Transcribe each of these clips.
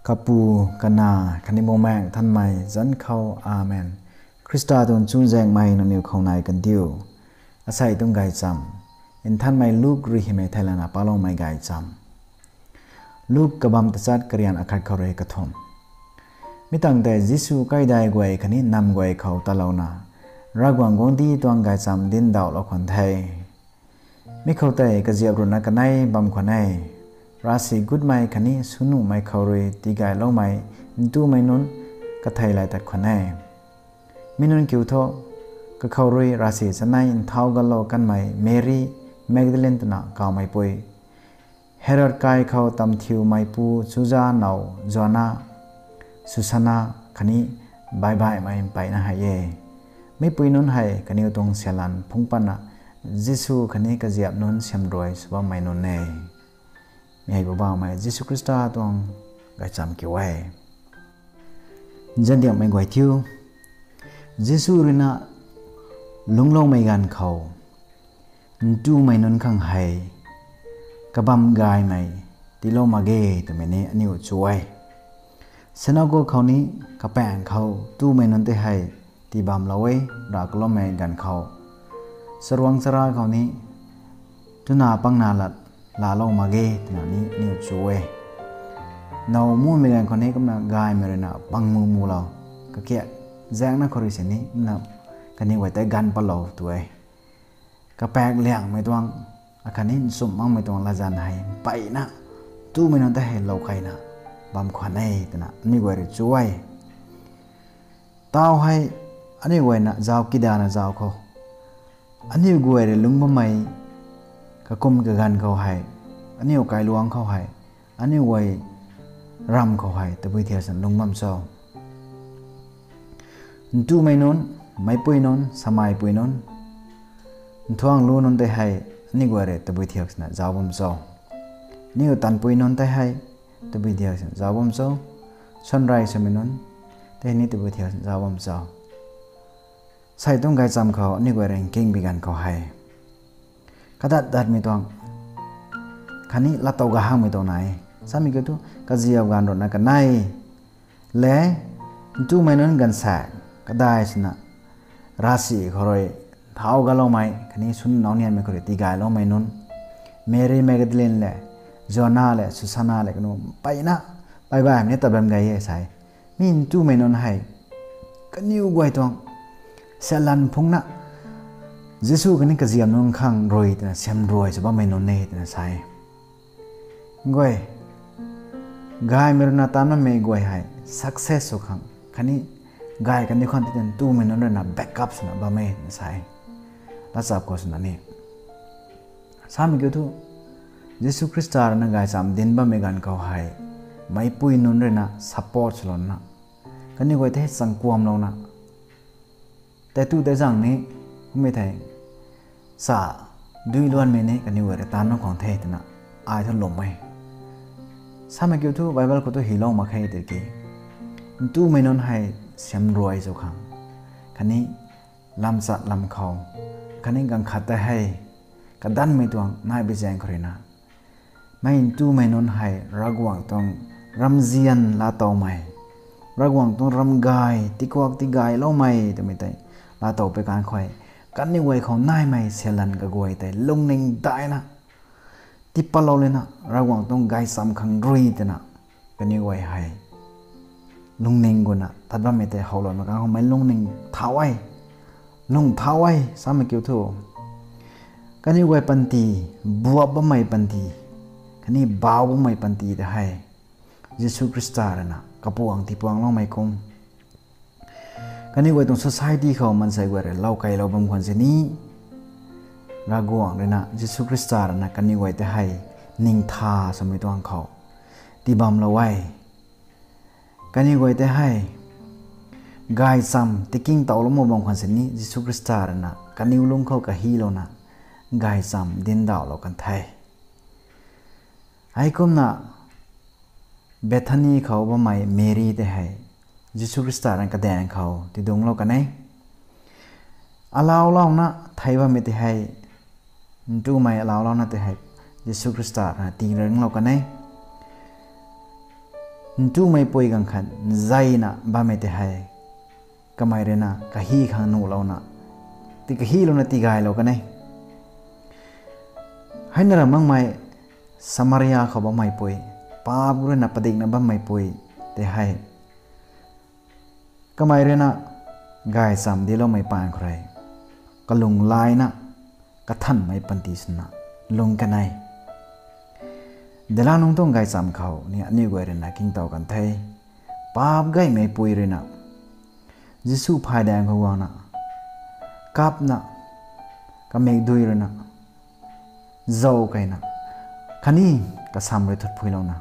กาปูกันนาคันนิโมแมงท่านไม่จันเข้าอาเมนคริสตาตุนจูแจงไม่นนิวเขาในกันดิวอาศัยต้องไกจำอินท่านไม่ลูกริหิเมไทยลานาปาลงไม่ไกจำลูกกบัมตจัดกรียนอาคัดเขาเรกทมมิตั้งแต่ยิสุใกล้ได้กวยคันนี้นำกวยเขาตะเลานารักวังกงที่ตัวไกจำดินดาวละคนไทยไม่เข้าใจกระเจียบรุนกันในบำคนในราศีกุดไม่คันนี้สุนุไม่เขาเรตีกายเล่าไม่ดูไม่นุนกระไทยลายตัดคนในมินุนคิวโตก็เขาเรราศีสนายเท้ากันโลกันไม่เมรี่แมกดาเลนตนะเก่าไม่ป่วยเฮโรดกายเขาตำทิวไม่ปูซูจาเนาจอนาสุสานาคันนี้บายบายไม่ไปนะฮะเย่ไม่ปุยนุนให้คันนี้ตรงเสียลันพุ่งปันนะยิสุคันนี้ก็เจียบนุนเสียมรวยสว่าไม่นุนเน่มีให้บ่าวไม่ยิสุคริสต์ตรงก็จำเกี่ยวไว้จันเดียบไม่กวยทิวยิสุรินะลงไม่กันเขาดูไม่นุนข้างให้กบัมกายไม่ที่โลมาเกแต่ไม่เนี่ยนิ้วช่วยเสนาโกเขานี้กระแปงเขาตู้ไม่นุนได้ให้ที่บัมละเว้รักโลไม่กันเขาสรวงสราเขานี้ทุนาปังนาลัดลาโลมาเกแต่นี้นิ้วช่วยเรามู่ไม่กันคนนี้ก็มากายไม่เลยนะปังมูเราก็แค่แจ้งนักคริสต์นี้นะกันนี้ไว้แต่กันปลอตัวกระแปงเลี้ยงไม่ต้องอาการนี้สมมั่งไม่ต้องละจันให้ไปนะตู้ไม่นอนแต่ให้เราใครนะบำขวัญให้แต่นะนี่ไว้ช่วยเต้าให้อันนี้ไว้นะเจ้ากิดานะเจ้าเขาอันนี้ไว้ลุงบ่ไม่ก็กุมกับกันเขาให้อันนี้ไก่ลวงเขาให้อันนี้ไว้รำเขาให้แต่วิธีสันลุงมั่มเจ้าตู้ไม่นอนไม่ปุยนอนสมัยปุยนอนท้องรู้นอนแต่ให้นี่ก็เรื่องตัววิธีนะเจ้าบ่มโซนี่ก็ตันปุยนนแต่ให้ตัววิธีนะเจ้าบ่มโซชันไรสมัยนั้นแต่นี่ตัววิธีนะเจ้าบ่มโซใส่ต้องการจำเขานี่ก็เรื่องเก่งบิกันเขาให้กระดัดไม่ต้องคันนี้ละตัวกระหังไม่ต้องไหนสามีก็ตัวกระเจียบกันรถนักกันไหนและจู่ไม่นั้นกันแสกก็ได้สินะราศีเขาเลยเท้ากันลงไหมคันนี้สุนน้องเนี่ยไม่เคยตีกายลงไหมนุนเมรี่แมกดาเลนแหละจอนาแหละสุสานาแหละกันไปนะไปแบบนี้แต่แบบไงใส่มีนจู่ไม่นุนให้กันนิ้วกวยตรงเซลันพงนะยิสุกันนี่ก็เจียมนุนข้างรวยแต่เสียมรวยจะว่าไม่นุนเน่แต่ใส่กวยกายเมื่อนาตานะไม่กวยให้ success สุขังคันนี้กายกันนี่คนที่เป็นตู้ไม่นุนเลยนะ backup สนะบ่ไม่ใส่รักษาโคสนานี่สามีก็ทุยิสุคริสต์อาร์นักไก่สามดินบ่ไม่กันเขาให้ไม่ปุยนุนเลยนะ support สลอนนะกันนี่ก็จะให้สังความเรานะแต่ตู้แต่จังนี้ไม่ไทยสาดุยล้วนไม่เนี่ยกันนี่ก็จะตามน้องของเทศนะอายท่านหลงไหมสามีก็ทุไบเบิลก็ตัวฮีโร่มาแค่เด็กตู้ไม่นุนให้เสียมรวยสุขังคันนี้ลำสัตลำเขาคันนี้กังขัดแต่ให้กระดันไม่ตวงนายไปแจงครินะไม่ตู้ไม่นนให้รักหวังต้องรำเจียนลาเตาใหม่รักหวังต้องรำกายติกวักติกายเล่าใหม่แต่ไม่ได้ลาเตาไปการคอยกันนี่ไว้เขานายไม่เสียลันกะกวยแต่ลงหนึ่งได้นะติปะเราเลยนะรักหวังต้องกายสำคัญรีแต่นะกันนี่ไว้ให้ลงหนึ่งกูนะทัดว่าไม่ได้เขาหลอนมากันเขาไม่ลงหนึ่งเท้าไว้ลงเท้าไว้สามีเกี่ยวทูกันนี่ไว้ปันตีบัวบ่ไม่ปันตีกันนี่บ่าวบ่ไม่ปันตีได้ให้ยิสุคริสต์อาร์นะกระปวงที่ปวงลงไม่คมกันนี่ไว้ตรง society เขามันใส่ไว้เราไกลเราบางคนเสนี้รักหวังเลยนะยิสุคริสต์อาร์นะกันนี่ไว้ได้ให้นิ่งทาสมัยตัวเขาที่บำเราไว้กันนี่ไว้ได้ให้กายซ้ำที่กิ้งเต่าลงมาบางคนเสนี้ยิสุคริสต์อาร์นะกันนี่ลุงเขากับฮีโร่นะกายซ้ำดินดาวเรากันไทยไอ้คุมนะเบธานีเขาบ่ไม่เมรีได้ให้ยิสุคริสต์อาร์กระแดงเขาที่ดงเรากันไหนอาลาวเรานะไทยว่าไม่ได้ให้ดูไม่อาลาวเรานะได้ให้ยิสุคริสต์อาร์ตีเรื่องเรากันไหน tu mai poi gang khan zaina ba me te hai kamai rena ka hi khang nu lo na ti ka hi lo na ti gai lo ka nei haina ra mang mai samaria kho ba mai poi pa bu na padik na ba mai poi te hai kamai rena gai sam di lo mai pan khrai ka lung lai na ka than mai panti sna lung ka nai dela nong tong gai sam khau ni ani goi rena king taw kan thai pap gai mai poi rena jisu phai dang ko wa na kap na ka mek dui rena zau kai na khani ka sam re thut phui lo na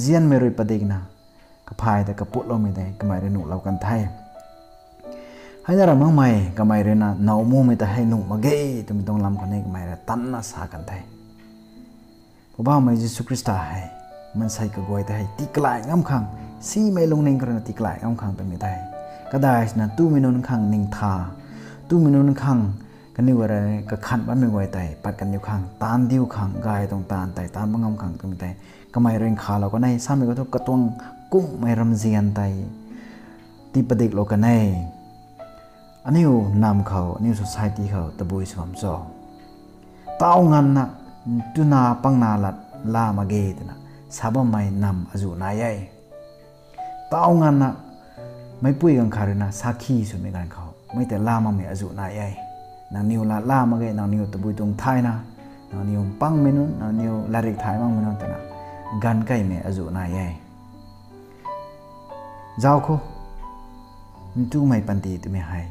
jian me roi padik na ka phai da ka put lo me dai ka mai re nu lo kan thai hai na ra mang mai ka mai re na nau mu me ta hai nu ma ge tu mi tong lam ka nei ka mai ra tan na sa kan thai ba mai jisu krista hai man sai ka goi ta hai tiklai ngam khang si mai long ning ka na tiklai ngam khang ta mi dai ka dai na tu mi non khang ning tha tu mi non khang ka ni wa ra ka khan ba me goi tai pat kan yu khang tan diu khang gai tong tan tai tan bangam khang ta mi dai ka mai ren kha lo ka nai sa me ko to ka tong kum mai ram jian tai ti padik lo ka nai aniu nam khau new society khau ta boi swam so tao ngan na tu na pang na lat la ma ge na saba mai nam aju na yai tao ngan na mai pui gang kharina sakhi su me gan khau mai te la ma me aju na yai na niu la ma ge na niu ta bui tung thai na niu pang me nu na niu la rik thai mang me nu ta na gan kai me aju na yai जाओ को तू mai panti tu me hai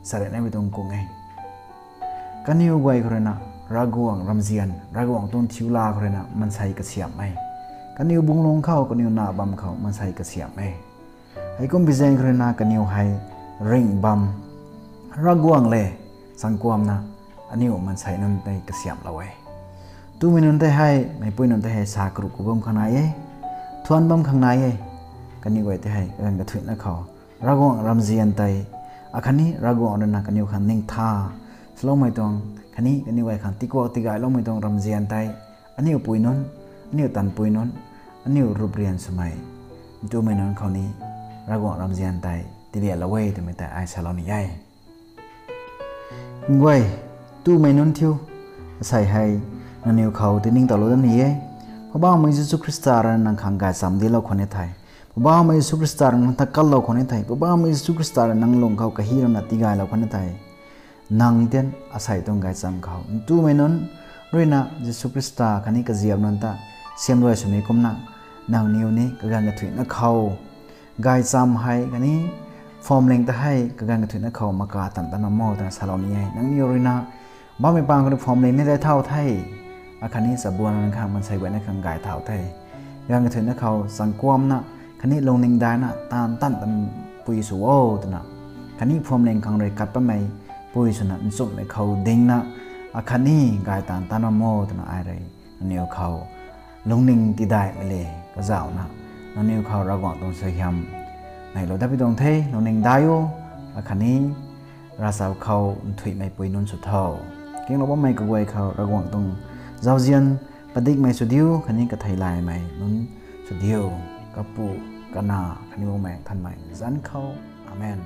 sare na bitong ko ngai kaniu gwai khorena raguang ramzian raguang ton thiula khorena mansai ka siam mai kaniu bunglong khau kaniu na bam khau mansai ka siam mai ai kom bizeng khorena kaniu hai ring bam raguang le sangkwam na aniu mansai non tai ka siam lawai tu minun tai hai mai puinon tai hai sa kru ku bom khana ye thuan bam khangna ye kani goi te hai ran ga thuina khaw ragong ramzian tai akhani ragong na kaniu khan ning tha slo mai tong khani kani wai khan tiko tigai lo mai tong ramzian tai aniu puinon aniu tan puinon aniu rubrian sumai tu menon khawni ragong ramzian tai tilia lawai te mai tai ai saloni yai ngoi tu menon thiu sai hai aniu khaw te ning ta lo dan ni ye ba mai jesu krista ran nang khang ga sam di lo khone thai ba mai jesu krista ran ta kal lo khone thai ba mai jesu krista ran nang long khau ka hi ro na ti ga lo khone thai nang ten asai tong ga sam khau tu menon roina jesu krista khani ka jiam non ta sem roi sumi kom na nang niu ni ka ga thui na khau gai sam hai kani form leng ta hai ka ga thui na khau ma ka tan tan mo ta saloni hai nang niu roina ba mai pang ko form leng ni dai thau thai akhani sabuan nang khang man sai gwa na khang gai thau thai ga thui na khau sangkwam na khani long ning dai na tan tan tan pui su o ta na khani form leng khang roi kat pa mai pui su na sum me khau ding na akhani gai tan tan mo ta na ai rai niu khau long ning ti dai me le ka zau na niu khau ra gwa tong se hyam nai lo da pi dong thei long ning dai o akhani ra sao khau thui mai pui nun su thau keng lo ba mai ka wai khau ra gwa tong zau jian padik mai su diu khani ka thai lai mai nun su diu ka pu ka na khani mo mai than mai zan khau amen